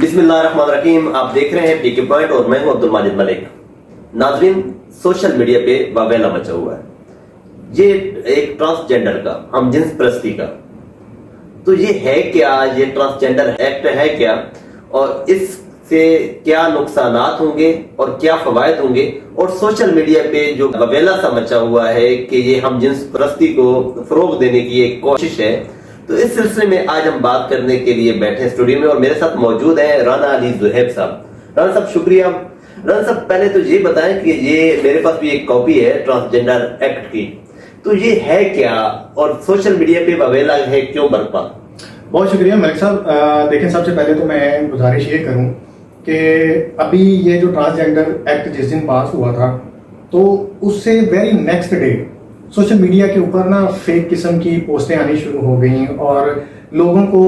بسم اللہ الرحمن الرحیم. آپ دیکھ رہے ہیں پی کے پوائنٹ اور میں ہوں عبد الماجد ملک. ناظرین، سوشل میڈیا پہ واویلا مچا ہوا ہے یہ ایک ٹرانسجینڈر کا، ہم جنس پرستی کا. تو یہ ہے کیا؟ یہ ٹرانسجینڈر ایکٹ ہے کیا؟ اور اس سے کیا نقصانات ہوں گے اور کیا فوائد ہوں گے؟ اور سوشل میڈیا پہ جو واویلا سا مچا ہوا ہے کہ یہ ہم جنس پرستی کو فروغ دینے کی ایک کوشش ہے، تو اس سلسلے میں آج ہم بات کرنے کے لیے بیٹھے اسٹوڈیو میں اور میرے ساتھ موجود ہیں رانا علی زہیب صاحب. رانا صاحب شکریہ. رانا صاحب پہلے تو یہ بتائیں کہ یہ میرے پاس بھی ایک کاپی ہے ٹرانسجینڈر ایکٹ کی، تو یہ ہے کیا اور سوشل میڈیا پہ واویلا ہے کیوں برپا؟ بہت شکریہ ملک صاحب. دیکھیں، سب سے پہلے تو میں گزارش یہ کروں کہ ابھی یہ جو ٹرانسجینڈر ایکٹ جس دن پاس ہوا تھا تو اس سے very next day social media کے اوپر نا فیک قسم کی پوسٹیں آنی شروع ہو گئیں اور لوگوں کو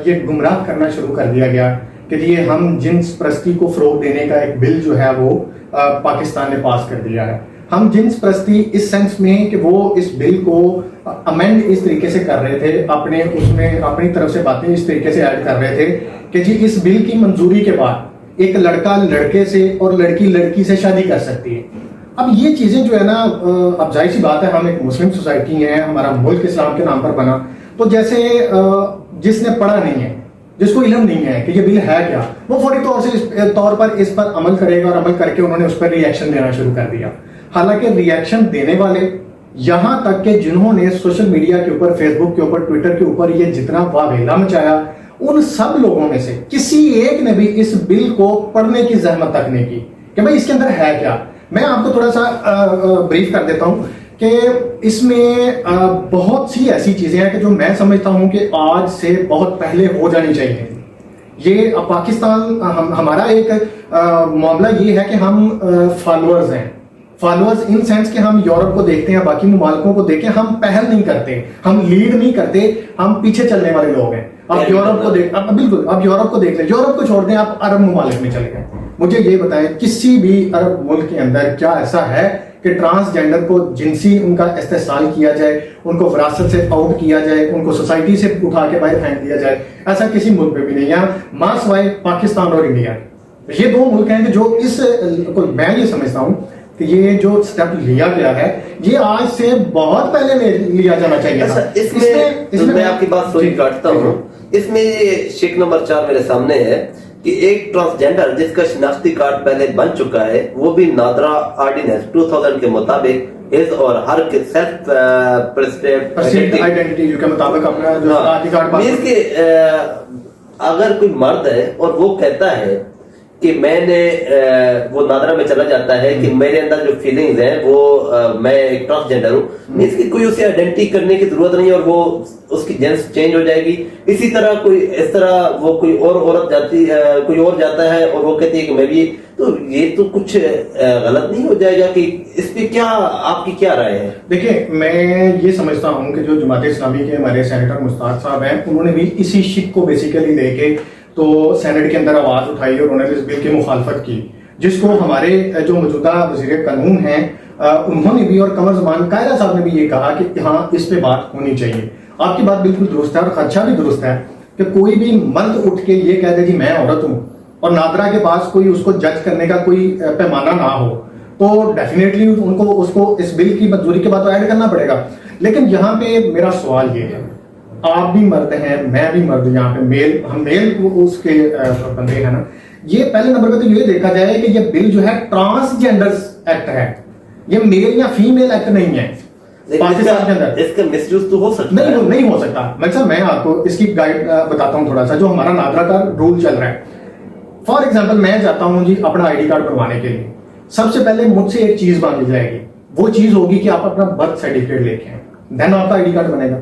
یہ گمراہ کرنا شروع کر دیا گیا کہ یہ ہم جنس پرستی کو فروغ دینے کا ایک بل جو ہے وہ پاکستان نے پاس کر دیا ہے. ہم جنس پرستی اس سینس میں کہ وہ اس بل کو امینڈ اس طریقے سے کر رہے تھے، اس میں اپنی طرف سے باتیں اس طریقے سے ایڈ کر رہے تھے کہ جی اس بل کی منظوری کے بعد ایک لڑکا لڑکے سے اور لڑکی لڑکی سے شادی کر سکتی ہے. اب یہ چیزیں جو ہے نا، اب ظاہر سی بات ہے ہم ایک مسلم سوسائٹی ہیں، ہمارا ملک اسلام کے نام پر بنا، تو جیسے جس نے پڑھا نہیں ہے، جس کو علم نہیں ہے کہ یہ بل ہے کیا، وہ فوری طور پر اس پر عمل کرے گا اور عمل کر کے انہوں نے اس پر ری ایکشن دینا شروع کر دیا. حالانکہ ری ایکشن دینے والے یہاں تک کہ جنہوں نے سوشل میڈیا کے اوپر، فیس بک کے اوپر، ٹویٹر کے اوپر یہ جتنا واویلا مچایا، ان سب لوگوں میں سے کسی ایک نے بھی اس بل کو پڑھنے کی زحمت تک نہیں کی کہ بھائی اس کے اندر ہے کیا. میں آپ کو تھوڑا سا بریف کر دیتا ہوں کہ اس میں بہت سی ایسی چیزیں ہیں کہ جو میں سمجھتا ہوں کہ آج سے بہت پہلے ہو جانی چاہیے. یہ پاکستان ہمارا ایک معاملہ یہ ہے کہ ہم فالوورز ہیں. فالوورز ان سینس کہ ہم یورپ کو دیکھتے ہیں، باقی ممالکوں کو دیکھیں، ہم پہل نہیں کرتے، ہم لیڈ نہیں کرتے، ہم پیچھے چلنے والے لوگ ہیں. آپ یورپ کو بالکل آپ یورپ کو دیکھ لیں، یورپ کو چھوڑ دیں، آپ عرب ممالک میں چلے گئے. مجھے یہ بتائیں کسی بھی عرب ملک کے اندر کیا ایسا ہے کہ ٹرانسجینڈر کو جنسی ان کا استحصال کیا جائے، ان کو وراثت سے آؤٹ کیا جائے، ان کو سوسائٹی سے اٹھا کے باہر پھینک دیا جائے؟ ایسا کسی ملک میں بھی نہیں. یہاں ماں سوائے پاکستان اور انڈیا، یہ دو ملک ہیں کہ جو اس کو میں یہ سمجھتا ہوں کہ یہ جو سٹیپ لیا گیا ہے یہ آج سے بہت پہلے لیا جانا چاہیے تھا. اس میں میں آپ کی بات سوچ کاٹتا ہوں. اس میں یہ شک نمبر 4 میرے سامنے ہے کہ ایک ٹرانسجینڈر جس کا شناختی کارڈ پہلے بن چکا ہے، وہ بھی نادرا آرڈیننس 2000 کے مطابق اس اور ہر سیلف پرسیوڈ آئیڈینٹی کے مطابق اپنا جو شناختی کارڈ مینس کہ اگر کوئی مرد ہے اور وہ کہتا ہے کہ میں نے وہ نادرا میں چلا جاتا ہے کہ میرے اندر جو فیلنگز ہیں وہ میں ایک ٹرانسجینڈر ہوں، مینس کہ کوئی اسے آئیڈینٹی کرنے کی ضرورت نہیں اور وہ اس کی جنس چینج ہو جائے گی. اسی طرح کوئی اس طرح وہ کوئی اور عورت جاتی ہے، کوئی اور جاتا ہے اور وہ کہتی ہے کہ میں بھی، تو یہ تو کچھ غلط نہیں ہو جائے گا؟ کہ اس پہ کیا آپ کی کیا رائے ہے؟ دیکھیں، میں یہ سمجھتا ہوں کہ جو جماعت اسلامی کے ہمارے سینیٹر مشتاق صاحب ہیں، انہوں نے بھی اسی شک کو بیسیکلی لے کے تو سینٹ کے اندر آواز اٹھائی اور انہوں نے اس بل کی مخالفت کی، جس کو ہمارے جو موجودہ وزیر قانون ہیں انہوں نے بھی، اور قمر زمان قائدہ صاحب نے بھی یہ کہا کہ ہاں اس پہ بات ہونی چاہیے. آپ کی بات بالکل درست ہے اور خدشہ بھی درست ہے کہ کوئی بھی مرد اٹھ کے یہ کہہ دے کہ میں عورت ہوں اور نادرا کے پاس کوئی اس کو جج کرنے کا کوئی پیمانہ نہ ہو، تو ڈیفینیٹلی ان کو اس کو اس بل کی منظوری کے بعد ایڈ کرنا پڑے گا. لیکن یہاں پہ میرا سوال یہ ہے، آپ بھی مرد ہیں، میں بھی مرد، یہاں پہ ہم میل اس کے بندے ہیں نا. یہ پہلے نمبر پہ تو یہ دیکھا جائے کہ یہ بل جو ہے ٹرانسجینڈر ایکٹ ہے، یہ میل یا فیمیل ایکٹ نہیں ہے. پاکستان کے اندر اس کا مس یوز تو ہو سکتا ہے، نہیں ہو سکتا. میں آپ کو اس کی گائیڈ بتاتا ہوں تھوڑا سا، جو ہمارا نادرا کا رول چل رہا ہے. فار ایگزامپل میں جاتا ہوں جی اپنا آئی ڈی کارڈ بنوانے کے لیے، سب سے پہلے مجھ سے ایک چیز مانگی جائے گی، وہ چیز ہوگی کہ آپ اپنا برتھ سرٹیفکیٹ لے کے آئیں، دین آپ کا آئی ڈی کارڈ بنے گا.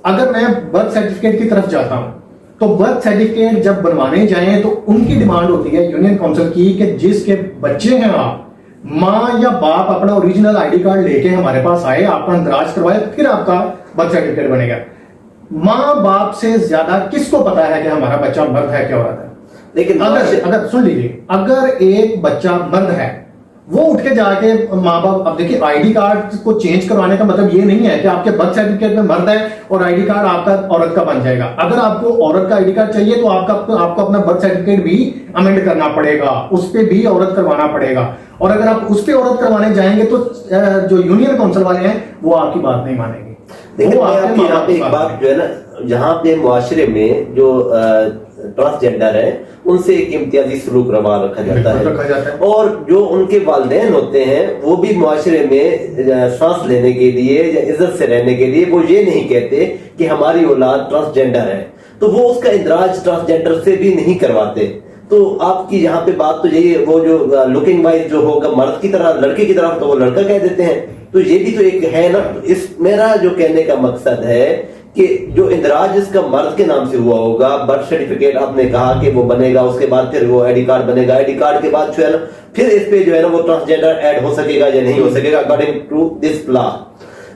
اگر میں برتھ سرٹیفکیٹ کی طرف جاتا ہوں تو برتھ سرٹیفکیٹ جب بنوانے جائیں تو ان کی ڈیمانڈ ہوتی ہے یونین کونسل کی کہ جس کے بچے ہیں آپ، ماں یا باپ اپنا اوریجنل آئی ڈی کارڈ لے کے ہمارے پاس آئے، آپ کا اندراج کروائے، پھر آپ کا برتھ سرٹیفکیٹ بنے گا. ماں باپ سے زیادہ کس کو پتا ہے کہ ہمارا بچہ مرد ہے کیا عورت ہے؟ لیکن اگر سن لیجیے، اگر ایک بچہ مرد ہے وہ اٹھ کے جا کے ماں باپ, اب دیکھیں آئی ڈی کارڈ کو چینج کروانے کا مطلب یہ نہیں ہے کہ آپ کے برتھ سرٹیفکیٹ میں مرد ہے اور آئی ڈی کارڈ آپ کا عورت کا بن جائے گا. اگر آپ کو عورت کا آئی ڈی کارڈ چاہیے تو آپ کو اپنا برتھ سرٹیفکیٹ بھی امینڈ کرنا پڑے گا, اس پہ بھی عورت کروانا پڑے گا. اور اگر آپ اس پہ عورت کروانے جائیں گے تو جو یونین کونسل والے ہیں وہ آپ کی بات نہیں مانیں گے. لیکن یہاں پہ ایک بات جو ہے نا, جہاں پہ معاشرے میں جو ٹرانسجینڈر ہیں ان سے ایک امتیازی سلوک روا رکھا جاتا ہے, اور جو ان کے والدین ہوتے ہیں وہ بھی معاشرے میں سانس لینے کے لیے یا عزت سے رہنے کے لیے وہ یہ نہیں کہتے کہ ہماری اولاد ٹرانسجینڈر ہے, تو وہ اس کا اندراج ٹرانسجینڈر سے بھی نہیں کرواتے. تو آپ کی یہاں پہ بات تو یہی ہے, وہ جو لکنگ وائز جو ہوگا مرد کی طرح لڑکے کی طرف تو وہ لڑکا کہہ دیتے ہیں. تو یہ بھی تو ایک ہے نا. اس میرا جو کہنے کا مقصد ہے کہ جو اندراج اس کا مرد کے نام سے ہوا ہوگا, برتھ سرٹیفکیٹ آپ نے کہا کہ وہ بنے گا, اس کے بعد پھر وہ آئی ڈی کارڈ بنے گا, آئی ڈی کارڈ کے بعد جو ہے نا پھر اس پہ جو ہے نا وہ ٹرانسجینڈر ایڈ ہو سکے گا یا نہیں ہو سکے گا اکارڈنگ ٹو دس لا.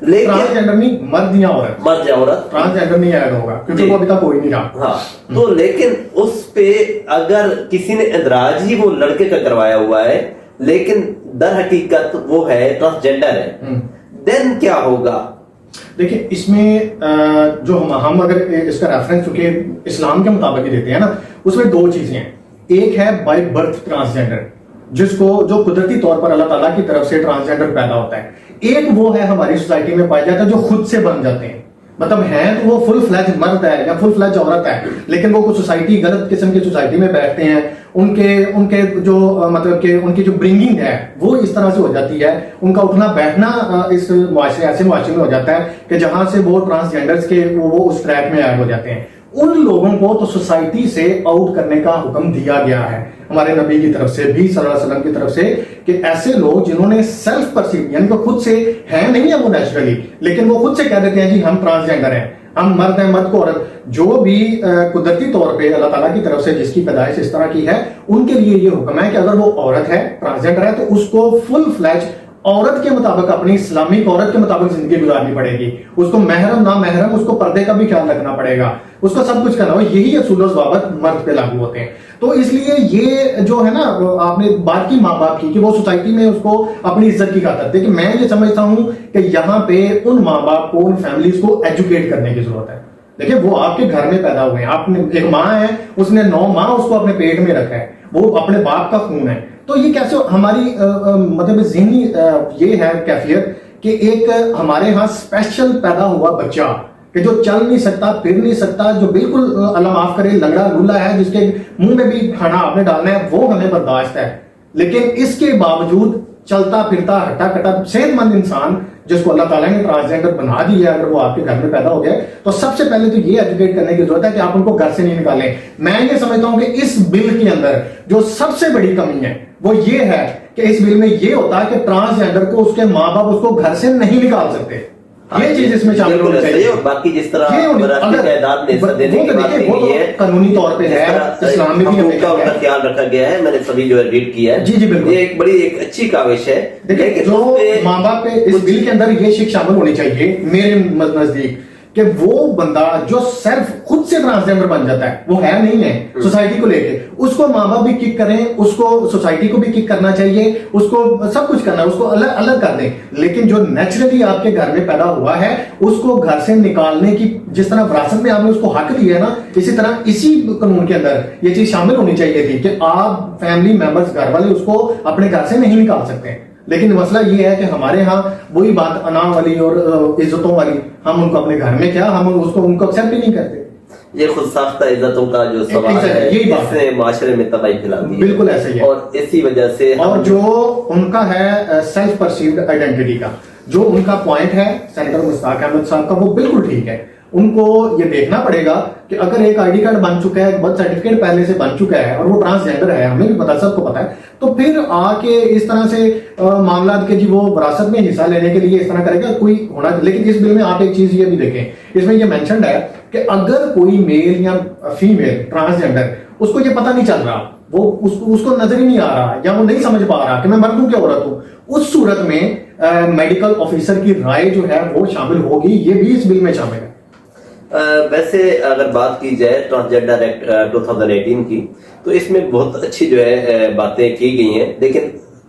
لیکن ٹرانسجینڈر نہیں, مرد یا عورت, مرد یا عورت ٹرانسجینڈر نہیں ایڈ ہوگا کیونکہ وہ ابھی تک کوئی نہیں رہا. ہاں, تو لیکن اس پہ اگر کسی نے اندراج ہی وہ لڑکے کا کروایا ہوا ہے لیکن در حقیقت وہ ہے ٹرانسجینڈر ہے, دین کیا ہوگا؟ دیکھیں اس میں جو ہم اگر اس کا ریفرنس چونکہ اسلام کے مطابق ہی دیتے ہیں نا, اس میں دو چیزیں ہیں. ایک ہے بائی برتھ ٹرانسجینڈر, جس کو جو قدرتی طور پر اللہ تعالیٰ کی طرف سے ٹرانسجینڈر پیدا ہوتا ہے. ایک وہ ہے ہماری سوسائٹی میں پایا جاتا ہے جو خود سے بن جاتے ہیں, مطلب ہیں تو وہ فل فلیج مرد ہے یا فل فلیج عورت ہے, لیکن وہ سوسائٹی غلط قسم کی سوسائٹی میں بیٹھتے ہیں. ان کے جو مطلب کہ ان کی جو برنگنگ ہے وہ اس طرح سے ہو جاتی ہے, ان کا اٹھنا بیٹھنا اس معاشرے ایسے معاشرے میں ہو جاتا ہے کہ جہاں سے وہ ٹرانسجینڈرز کے وہ اس ٹریک میں ایڈ ہو جاتے ہیں. ان لوگوں کو تو سوسائٹی سے آؤٹ کرنے کا حکم دیا گیا ہے ہمارے نبی کی طرف سے بھی صلی اللہ علیہ وسلم کی طرف سے, کہ ایسے لوگ جنہوں نے سیلف پرسیو یعنی کہ خود سے ہیں نہیں ہے وہ نیچرلی, لیکن وہ خود سے کہہ دیتے ہیں جی ہم ٹرانسجینڈر ہیں, ہم مرد ہیں, مرد کو عورت, جو بھی قدرتی طور پہ اللہ تعالیٰ کی طرف سے جس کی پیدائش اس طرح کی ہے, ان کے لیے یہ حکم ہے کہ اگر وہ عورت ہے, ٹرانسجینڈر ہے, تو اس کو فل فلیج عورت کے مطابق اپنی اسلامک عورت کے مطابق زندگی گزارنی پڑے گی. اس کو محرم نہ محرم, اس کو پردے کا بھی خیال رکھنا پڑے گا, اس کو سب کچھ کرنا ہوگا. یہی اصول و ضوابط مرد پہ لاگو ہوتے ہیں. تو اس لیے یہ جو ہے نا آپ نے بات کی ماں باپ کی کہ وہ سوسائٹی میں اس کو اپنی عزت کی خاطر, دیکھیں میں یہ سمجھتا ہوں کہ یہاں پہ ان ماں باپ کو, ان فیملیز کو ایجوکیٹ کرنے کی ضرورت ہے. دیکھیں وہ آپ کے گھر میں پیدا ہوئے ہیں, آپ نے ایک ماں ہے, اس نے 9 ماہ اس کو اپنے پیٹ میں رکھا ہے, وہ اپنے باپ کا خون ہے. تو یہ کیسے ہماری مطلب ذہنی یہ ہے کیفیت کہ ایک ہمارے ہاں اسپیشل پیدا ہوا بچہ کہ جو چل نہیں سکتا, پھر نہیں سکتا, جو بالکل اللہ معاف کرے لنگڑا لولا ہے, جس کے منہ میں بھی کھانا آپ نے ڈالنا ہے, وہ ہمیں برداشت ہے. لیکن اس کے باوجود چلتا پھرتا ہٹا کٹا صحت مند انسان جس کو اللہ تعالیٰ نے ٹرانسجینڈر بنا دیا ہے, اگر وہ آپ کے گھر میں پیدا ہو گیا تو سب سے پہلے تو یہ ایجوکیٹ کرنے کی ضرورت ہے کہ آپ ان کو گھر سے نہیں نکالیں. میں یہ سمجھتا ہوں کہ اس بل کے اندر جو سب سے بڑی کمی ہے وہ یہ ہے کہ اس بل میں یہ ہوتا ہے کہ ٹرانسجینڈر کو اس کے ماں باپ اس کو گھر سے نہیں نکال سکتے. یہ چیز اس میں شامل ہونی چاہیے. باقی جس طرح تعداد میں حصہ دینے کی بات کہی گئی ہے قانونی طور پہ ہے, اسلام میں بھی ان کا خیال رکھا گیا ہے, میں نے سبھی جو ہے ریڈ کیا ہے. جی جی بالکل, یہ ایک بڑی ایک اچھی کاوش ہے. دیکھیں جو ماں باپ پہ اس بل کے اندر یہ شک شامل ہونی چاہیے میرے نزدیک کہ وہ بندہ جو صرف خود سے ٹرانسجینڈر بن جاتا ہے, وہ ہے نہیں ہے سوسائٹی کو لے کے, اس کو ماں باپ بھی کک کریں, اس کو سوسائٹی کو بھی کک کرنا چاہیے, اس کو سب کچھ کرنا ہے, اس کو الگ الگ کر دیں. لیکن جو نیچرلی آپ کے گھر میں پیدا ہوا ہے اس کو گھر سے نکالنے کی جس طرح وراثت میں آپ نے اس کو حق دیا ہے نا, اسی طرح اسی قانون کے اندر یہ چیز شامل ہونی چاہیے تھی کہ آپ فیملی ممبرز گھر والے اس کو اپنے گھر سے نہیں نکال سکتے. لیکن مسئلہ یہ ہے کہ ہمارے ہاں وہی بات انا والی اور عزتوں والی, ہم ان کو اپنے گھر میں کیا, ہم اس کو ان کو ایکسیپٹ ہی نہیں کرتے. یہ خود ساختہ عزتوں کا جو سوال ہے اس نے معاشرے میں تباہی پھیلا دی ہے. بالکل ایسا ہی ہے, اور اسی وجہ سے اور جو ان کا ہے سیلف پرسیوڈ آئیڈینٹی کا جو ان کا پوائنٹ ہے سینیٹر مشتاق احمد صاحب کا, وہ بالکل ٹھیک ہے. ان کو یہ دیکھنا پڑے گا کہ اگر ایک آئی ڈی کارڈ بن چکا ہے, برتھ سرٹیفکیٹ پہلے سے بن چکا ہے اور وہ ٹرانسجینڈر ہے, ہمیں بھی پتا, سب کو پتا ہے, تو پھر آ کے اس طرح سے معاملات کے جی وہ وراثت میں حصہ لینے کے لیے اس طرح کرے گا کوئی ہونا. لیکن اس بل میں آپ ایک چیز یہ بھی دیکھیں, اس میں یہ مینشنڈ ہے کہ اگر کوئی میل یا فیمیل ٹرانسجینڈر اس کو یہ پتہ نہیں چل رہا, وہ اس کو نظر ہی نہیں آ رہا یا وہ نہیں سمجھ پا رہا کہ میں مرد ہوں کہ عورت ہوں, اس صورت میں میڈیکل آفیسر کی رائے جو ہے وہ شامل ہوگی. یہ بھی اس بل میں شامل ہے. ویسے اگر بات کی جائے ٹرانسجینڈر ایکٹ 2018 کی, تو اس میں بہت اچھی جو ہے باتیں کی گئی ہیں, لیکن